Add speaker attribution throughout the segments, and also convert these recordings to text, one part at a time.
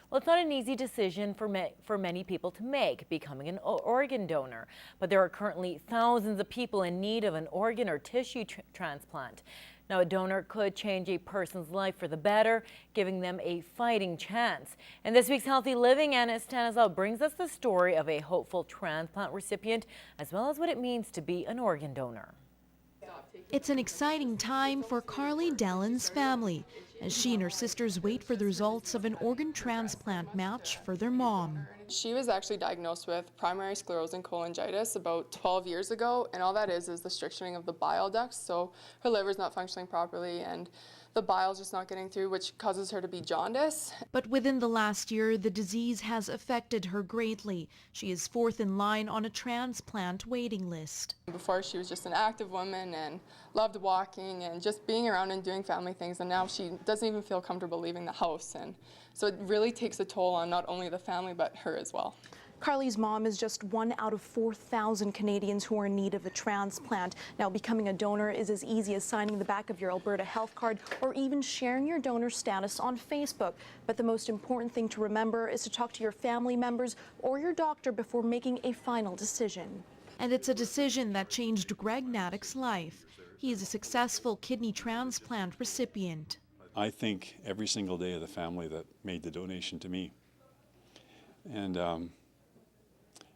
Speaker 1: Well, it's not an easy decision for many people to make, becoming an organ donor. But there are currently thousands of people in need of an organ or tissue transplant. Now, a donor could change a person's life for the better, giving them a fighting chance. And this week's Healthy Living, Anna Stanislaw brings us the story of a hopeful transplant recipient, as well as what it means to be an organ donor.
Speaker 2: It's an exciting time for Carly Dellen's family as she and her sisters wait for the results of an organ transplant match for their mom.
Speaker 3: She was actually diagnosed with primary sclerosing cholangitis about 12 years ago, and all that is the stricturing of the bile ducts, so her liver's not functioning properly and the bile's just not getting through, which causes her to be jaundice.
Speaker 2: But within the last year, the disease has affected her greatly. She is fourth in line on a transplant waiting list.
Speaker 3: Before, she was just an active woman and loved walking and just being around and doing family things, and now she doesn't even feel comfortable leaving the house, and so it really takes a toll on not only the family but her as well.
Speaker 4: Carly's mom is just 1 out of 4,000 Canadians who are in need of a transplant. Now, becoming a donor is as easy as signing the back of your Alberta health card or even sharing your donor status on Facebook. But the most important thing to remember is to talk to your family members or your doctor before making a final decision.
Speaker 2: And it's a decision that changed Greg Naddick's life. He is a successful kidney transplant recipient.
Speaker 5: I think every single day of the family that made the donation to me. And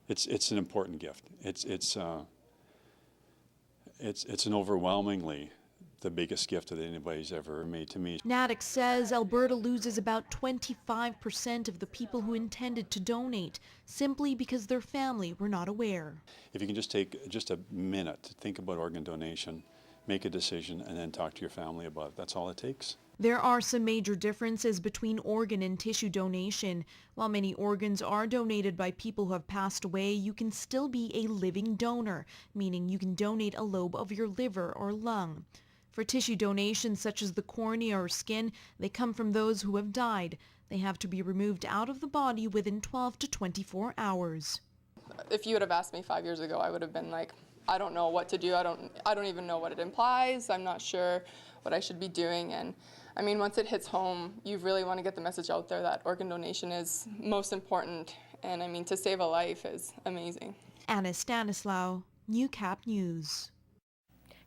Speaker 5: it's an important gift. It's an overwhelmingly the biggest gift that anybody's ever made to me.
Speaker 2: Naddick says Alberta loses about 25% of the people who intended to donate simply because their family were not aware.
Speaker 5: If you can just take just a minute to think about organ donation, make a decision, and then talk to your family about it. That's all it takes.
Speaker 2: There are some major differences between organ and tissue donation. While many organs are donated by people who have passed away, you can still be a living donor, meaning you can donate a lobe of your liver or lung. For tissue donations such as the cornea or skin, they come from those who have died. They have to be removed out of the body within 12 to 24 hours.
Speaker 3: If you would have asked me 5 years ago, I would have been like, I don't know what to do. I don't even know what it implies. I'm not sure what I should be doing. And I mean, once it hits home, you really want to get the message out there that organ donation is most important. And I mean, to save a life is amazing.
Speaker 2: Anna Stanislaw, Newcap News.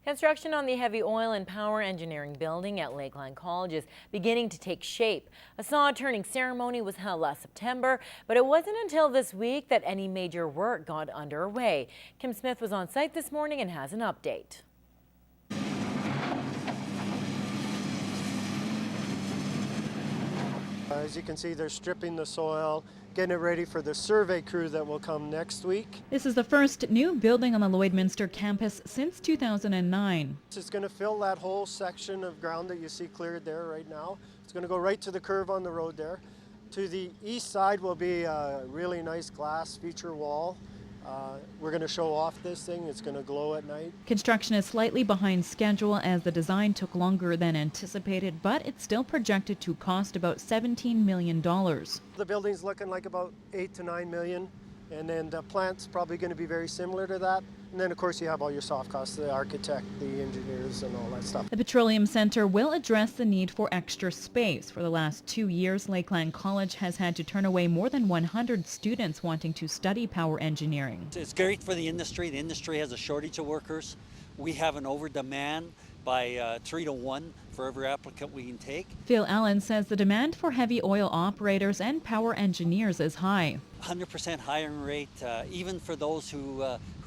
Speaker 1: Construction on the heavy oil and power engineering building at Lakeland College is beginning to take shape. A sod-turning ceremony was held last September, but it wasn't until this week that any major work got underway. Kim Smith was on site this morning and has an update.
Speaker 6: As you can see, they're stripping the soil, getting it ready for the survey crew that will come next week.
Speaker 7: This is the first new building on the Lloydminster campus since 2009.
Speaker 6: It's going to fill that whole section of ground that you see cleared there right now. It's going to go right to the curve on the road there. To the east side will be a really nice glass feature wall. We're going to show off this thing. It's going to glow at night.
Speaker 7: Construction is slightly behind schedule as the design took longer than anticipated, but it's still projected to cost about $17 million.
Speaker 6: The building's looking like about 8 to 9 million, and then the plant's probably going to be very similar to that. And then, of course, you have all your soft costs, the architect, the engineers, and all that stuff.
Speaker 7: The Petroleum Center will address the need for extra space. For the last 2 years, Lakeland College has had to turn away more than 100 students wanting to study power engineering.
Speaker 8: It's great for the industry. The industry has a shortage of workers. We have an over-demand by 3 to 1 for every applicant we can take.
Speaker 7: Phil Allen says the demand for heavy oil operators and power engineers is high.
Speaker 8: 100% hiring rate, even for those who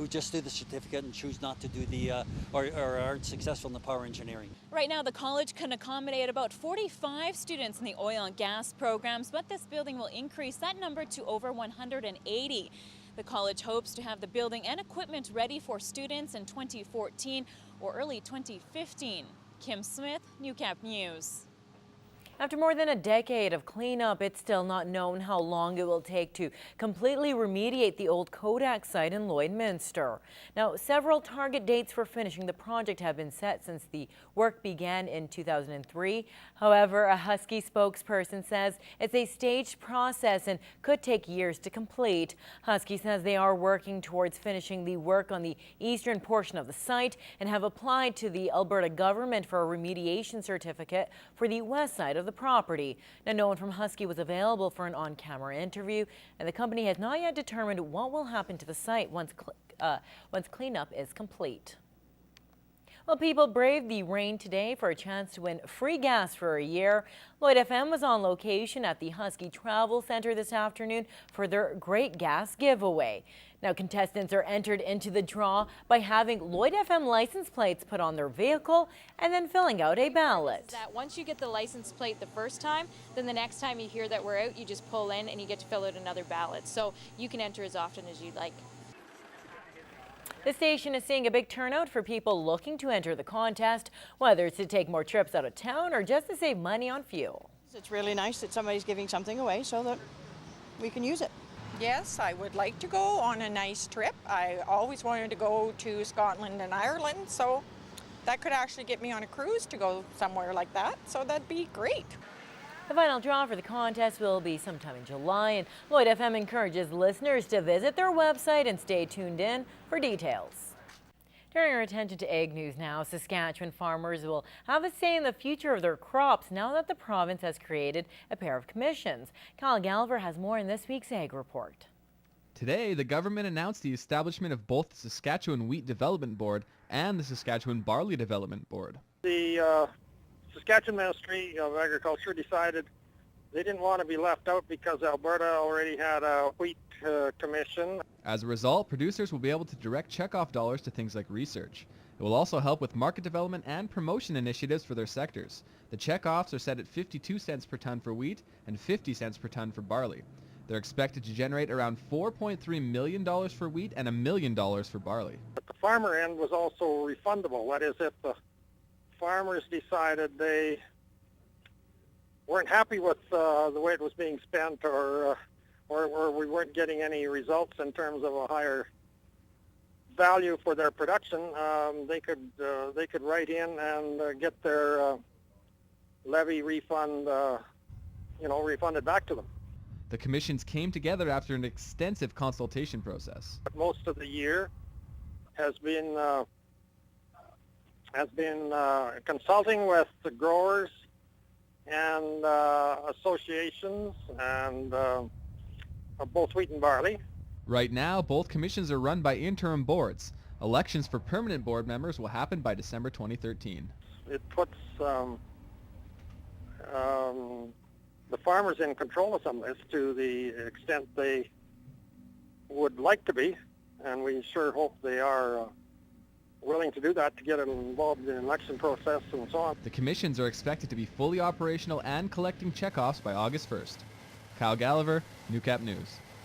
Speaker 8: just do the certificate and choose not to do the, or aren't successful in the power engineering.
Speaker 9: Right now, the college can accommodate about 45 students in the oil and gas programs, but this building will increase that number to over 180. The college hopes to have the building and equipment ready for students in 2014 or early 2015. Kim Smith, Newcap News.
Speaker 1: After more than a decade of cleanup, it's still not known how long it will take to completely remediate the old Kodak site in Lloydminster. Now, several target dates for finishing the project have been set since the work began in 2003. However, a Husky spokesperson says it's a staged process and could take years to complete. Husky says they are working towards finishing the work on the eastern portion of the site and have applied to the Alberta government for a remediation certificate for the west side of the property. Now, no one from Husky was available for an on-camera interview, and the company has not yet determined what will happen to the site once cleanup is complete. Well, people braved the rain today for a chance to win free gas for a year. Lloyd FM was on location at the Husky Travel Center this afternoon for their Great Gas giveaway. Now, contestants are entered into the draw by having Lloyd FM license plates put on their vehicle and then filling out a ballot.
Speaker 10: That once you get the license plate the first time, then the next time you hear that we're out, you just pull in and you get to fill out another ballot. So you can enter as often as you'd like.
Speaker 1: The station is seeing a big turnout for people looking to enter the contest, whether it's to take more trips out of town or just to save money on fuel.
Speaker 11: It's really nice that somebody's giving something away so that we can use it.
Speaker 12: Yes, I would like to go on a nice trip. I always wanted to go to Scotland and Ireland, so that could actually get me on a cruise to go somewhere like that, so that'd be great.
Speaker 1: The final draw for the contest will be sometime in July, and Lloyd FM encourages listeners to visit their website and stay tuned in for details. Turning our attention to ag news now, Saskatchewan farmers will have a say in the future of their crops now that the province has created a pair of commissions. Kyle Gallagher has more in this week's Ag Report.
Speaker 13: Today, the government announced the establishment of both the Saskatchewan Wheat Development Board and the Saskatchewan Barley Development Board.
Speaker 14: The Saskatchewan Ministry of Agriculture decided they didn't want to be left out because Alberta already had a wheat commission.
Speaker 13: As a result, producers will be able to direct checkoff dollars to things like research. It will also help with market development and promotion initiatives for their sectors. The checkoffs are set at 52 cents per ton for wheat and 50 cents per ton for barley. They're expected to generate around $4.3 million for wheat and $1 million for barley.
Speaker 14: But the farmer end was also refundable. That is, if the farmers decided they weren't happy with the way it was being spent, or we weren't getting any results in terms of a higher value for their production, they could write in and get their levy refund, refunded back to them.
Speaker 13: The commissions came together after an extensive consultation process.
Speaker 14: But most of the year has been consulting with the growers and associations and of both wheat and barley.
Speaker 13: Right now, both commissions are run by interim boards. Elections for permanent board members will happen by December 2013.
Speaker 14: It puts the farmers in control of some of this to the extent they would like to be, and we sure hope they are willing to do that to get involved in the election process and so on.
Speaker 13: The commissions are expected to be fully operational and collecting checkoffs by August 1st. Kyle Gallagher, Newcap News.